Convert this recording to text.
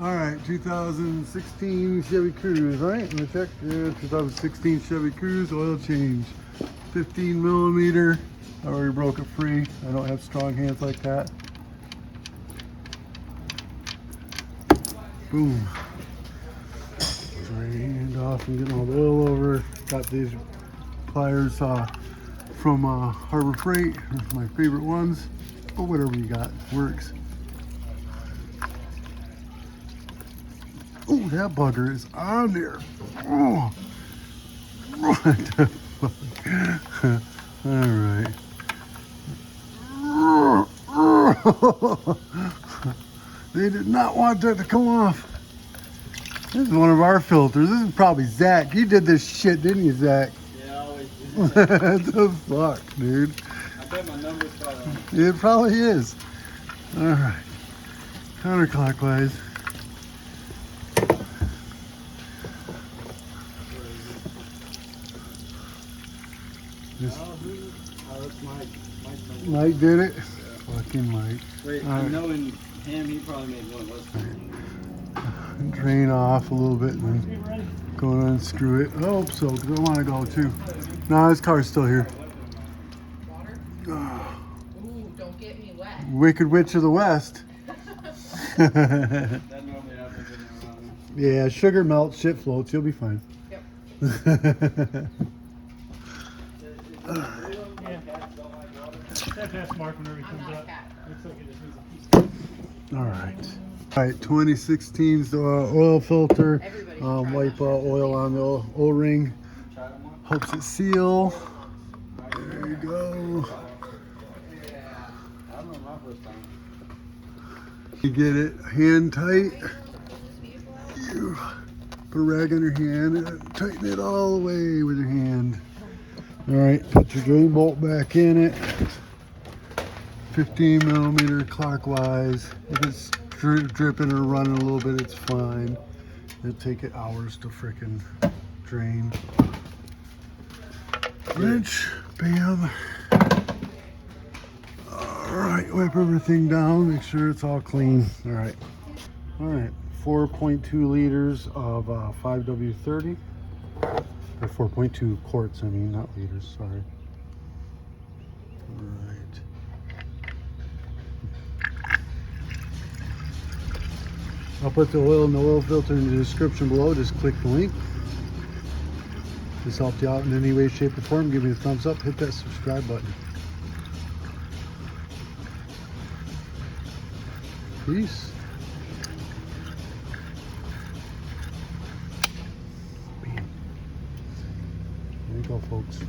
All right, 2016 Chevy Cruze, right? Let me check. Yeah, 2016 Chevy Cruze oil change. 15 millimeter. I already broke it free. I don't have strong hands like that. Boom. Drained off and getting all the oil over. Got these pliers from Harbor Freight. They're my favorite ones. But whatever you got works. Oh, that bugger is on there. Oh, what the fuck? All right. They did not want that to come off. This is one of our filters. This is probably Zach. You did this shit, didn't you, Zach? Yeah, I always do. What the fuck, dude? I bet my number's probably on. It probably is. All right. Counterclockwise. That's Mike. Mike did it? Yeah. Fucking Mike. Wait, all I right. know in him, he probably made one less than me. Drain off a little bit and then go and unscrew it. I hope so, because I want to go too. No, this car's still here. Water? Ooh, don't get me wet. Wicked Witch of the West. That normally happens in around. Yeah, sugar melts, shit floats, you'll be fine. Yep. That mark whenever he comes up. Looks like it just needs a piece. All right. All right, 2016's oil filter. Everybody Wipe oil on the O-ring. Helps it seal. There you go. I remember my first time. You get it hand tight. You put a rag on your hand and tighten it all the way with your hand. All right, put your drain bolt back in it. 15 millimeter clockwise. If it's dripping or running a little bit, it's fine. It'll take it hours to frickin' drain. Wrench, bam. All right, wipe everything down. Make sure it's all clean. All right. 4.2 liters of 5W30. Or 4.2 quarts, I mean, not liters, sorry. All right. I'll put the oil and the oil filter in the description below. Just click the link. This helped you out in any way, shape, or form. Give me a thumbs up. Hit that subscribe button. Peace. Bam. There you go, folks.